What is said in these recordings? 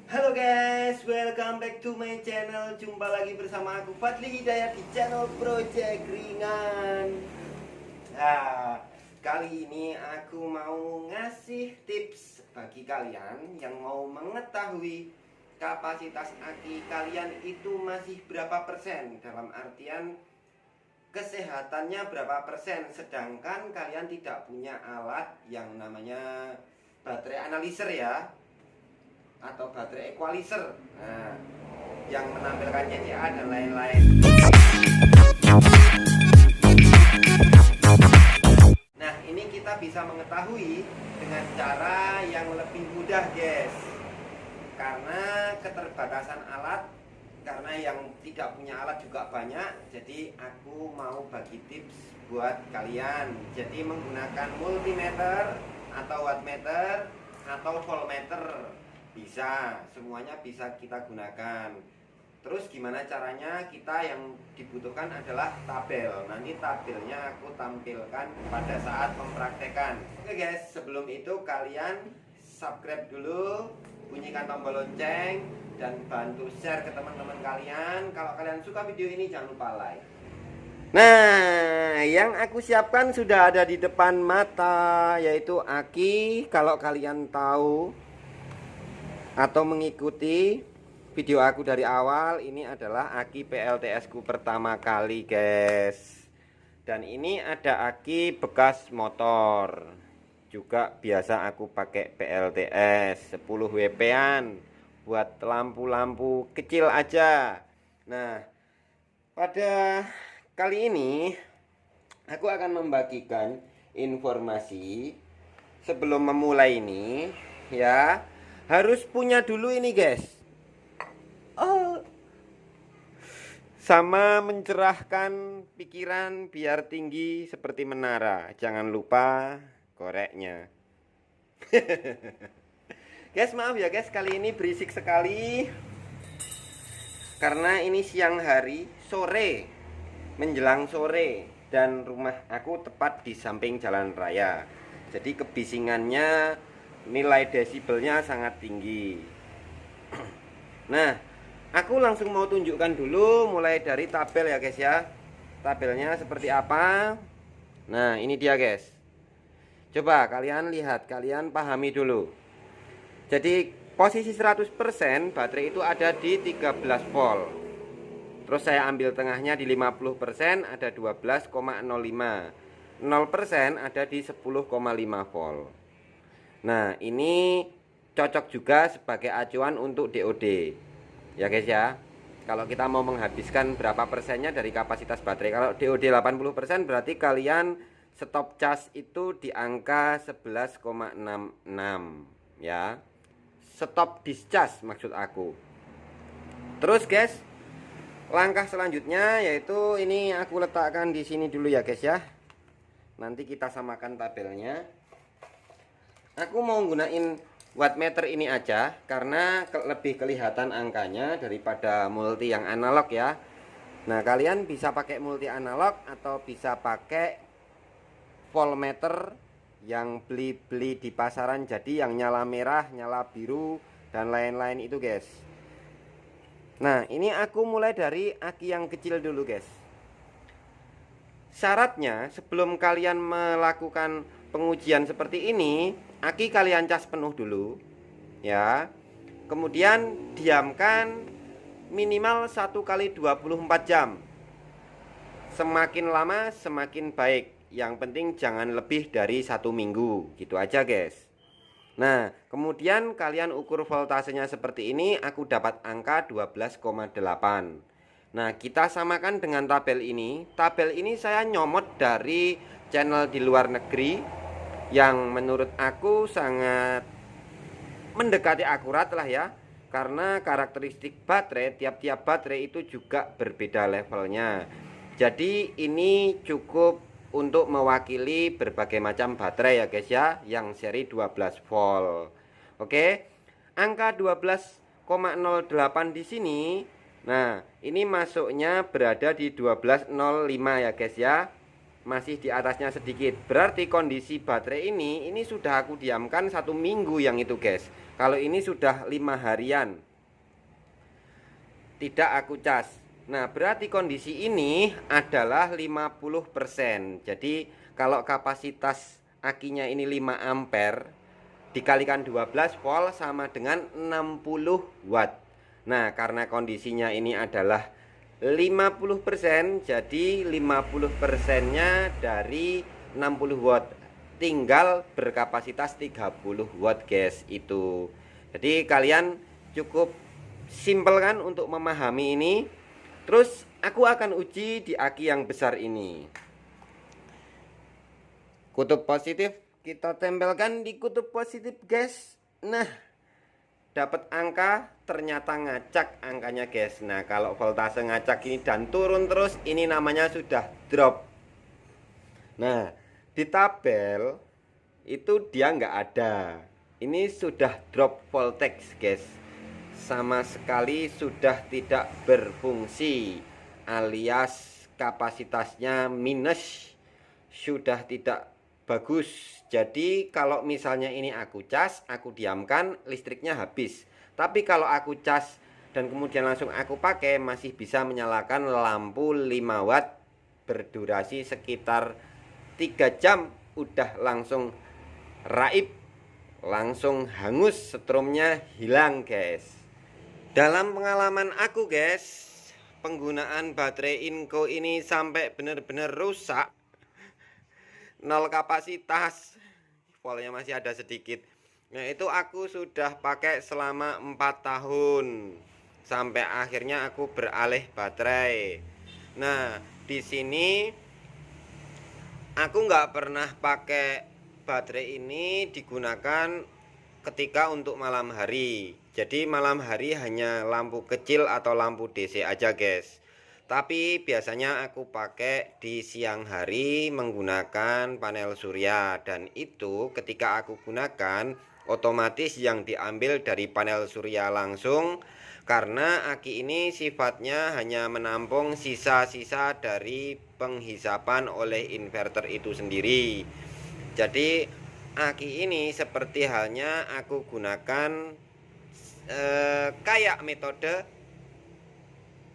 Halo guys, welcome back to my channel. Jumpa lagi bersama aku Fadli Hidayat di channel Project Ringan. Nah, kali ini aku mau ngasih tips bagi kalian yang mau mengetahui kapasitas aki kalian itu masih berapa persen. Dalam artian kesehatannya berapa persen, sedangkan kalian tidak punya alat yang namanya baterai analyzer ya, atau baterai equalizer, nah, yang menampilkan CCA dan lain-lain. Nah, ini kita bisa mengetahui dengan cara yang lebih mudah guys, karena keterbatasan alat, karena yang tidak punya alat juga banyak. Jadi aku mau bagi tips buat kalian. Jadi menggunakan multimeter atau wattmeter atau voltmeter, bisa, semuanya bisa kita gunakan. Terus gimana caranya? Kita yang dibutuhkan adalah tabel. Nanti tabelnya aku tampilkan pada saat mempraktekan. Oke guys, sebelum itu kalian subscribe dulu, bunyikan tombol lonceng, dan bantu share ke teman-teman kalian. Kalau kalian suka video ini jangan lupa like. Nah, yang aku siapkan sudah ada di depan mata, yaitu aki. Kalau kalian tahu atau mengikuti video aku dari awal, ini adalah aki PLTS ku pertama kali guys. Dan ini ada aki bekas motor, juga biasa aku pakai PLTS 10 WP-an buat lampu-lampu kecil aja. Nah, pada kali ini aku akan membagikan informasi. Sebelum memulai ini ya, harus punya dulu ini guys, sama mencerahkan pikiran biar tinggi seperti menara. Jangan lupa koreknya. Guys, maaf ya guys, kali ini berisik sekali karena ini siang hari, sore, menjelang sore, dan rumah aku tepat di samping jalan raya. Jadi kebisingannya, nilai desibelnya sangat tinggi. Nah, aku langsung mau tunjukkan dulu mulai dari tabel ya guys ya. Tabelnya seperti apa? Nah, ini dia guys. Coba kalian lihat, kalian pahami dulu. Jadi posisi 100% baterai itu ada di 13 volt. Terus saya ambil tengahnya di 50%, ada 12,05. 0% ada di 10,5 volt. Nah, ini cocok juga sebagai acuan untuk DOD. Ya guys ya. Kalau kita mau menghabiskan berapa persennya dari kapasitas baterai. Kalau DOD 80% berarti kalian stop charge itu di angka 11,66 ya. Stop discharge maksud aku. Terus guys, langkah selanjutnya yaitu ini aku letakkan di sini dulu ya guys ya. Nanti kita samakan tabelnya. Aku mau gunain wattmeter ini aja karena lebih kelihatan angkanya daripada multi yang analog ya. Nah, kalian bisa pakai multi analog atau bisa pakai voltmeter yang beli di pasaran, jadi yang nyala merah, nyala biru, dan lain-lain itu guys. Nah, ini aku mulai dari aki yang kecil dulu guys. Syaratnya sebelum kalian melakukan pengujian seperti ini, aki kalian cas penuh dulu ya. Kemudian diamkan minimal 1 kali 24 jam. Semakin lama semakin baik. Yang penting jangan lebih dari 1 minggu. Gitu aja guys. Nah, kemudian kalian ukur voltasenya seperti ini. Aku dapat angka 12,8. Nah, kita samakan dengan tabel ini. Tabel ini saya nyomot dari channel di luar negeri, yang menurut aku sangat mendekati akurat lah ya. Karena karakteristik baterai, tiap-tiap baterai itu juga berbeda levelnya. Jadi ini cukup untuk mewakili berbagai macam baterai ya guys ya, yang seri 12 volt. Oke. Angka 12,08 di sini. Nah, ini masuknya berada di 12,05 ya guys ya. masih di atasnya sedikit. Berarti kondisi baterai ini sudah aku diamkan 1 minggu yang itu guys. Kalau ini sudah 5 harian tidak aku cas. Nah berarti kondisi ini adalah 50%. Jadi kalau kapasitas akinya ini 5 ampere dikalikan 12 volt sama dengan 60 watt. Nah karena kondisinya ini adalah 50%, jadi 50% nya dari 60 watt tinggal berkapasitas 30 watt guys itu. Jadi kalian cukup simpel kan untuk memahami ini. Terus aku akan uji di aki yang besar ini. Kutub positif kita tempelkan di kutub positif guys. Nah dapat angka, ternyata ngacak angkanya guys. Nah kalau voltase ngacak ini dan turun terus, ini namanya sudah drop. Nah di tabel itu dia nggak ada. Ini sudah drop voltage guys, sama sekali sudah tidak berfungsi, alias kapasitasnya minus, sudah tidak bagus. Jadi kalau misalnya ini aku cas, aku diamkan, listriknya habis. Tapi kalau aku cas dan kemudian langsung aku pakai, masih bisa menyalakan lampu 5 watt berdurasi sekitar 3 jam. Udah langsung raib, langsung hangus, stromnya hilang guys. Dalam pengalaman aku guys, penggunaan baterai Inco ini sampai benar-benar rusak, nol kapasitas, voltnya masih ada sedikit. Nah itu aku sudah pakai selama 4 tahun sampai akhirnya aku beralih baterai. Nah di sini aku nggak pernah pakai baterai ini digunakan ketika untuk malam hari. Jadi malam hari hanya lampu kecil atau lampu DC aja guys. Tapi biasanya aku pakai di siang hari menggunakan panel surya. Dan itu ketika aku gunakan otomatis yang diambil dari panel surya langsung. Karena aki ini sifatnya hanya menampung sisa-sisa dari penghisapan oleh inverter itu sendiri. Jadi aki ini seperti halnya aku gunakan kayak metode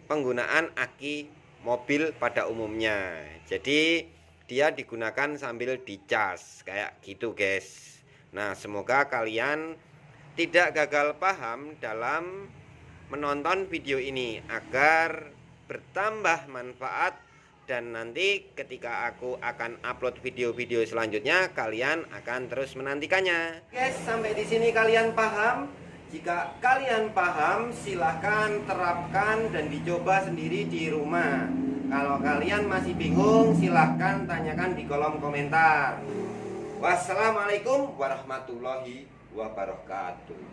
penggunaan aki mobil pada umumnya. Jadi dia digunakan sambil dicas kayak gitu guys. Nah semoga kalian tidak gagal paham dalam menonton video ini, agar bertambah manfaat. Dan nanti ketika aku akan upload video-video selanjutnya, kalian akan terus menantikannya. Guys, sampai di sini kalian paham? Jika kalian paham, silahkan terapkan dan dicoba sendiri di rumah. Kalau kalian masih bingung, silahkan tanyakan di kolom komentar. Wassalamualaikum warahmatullahi wabarakatuh.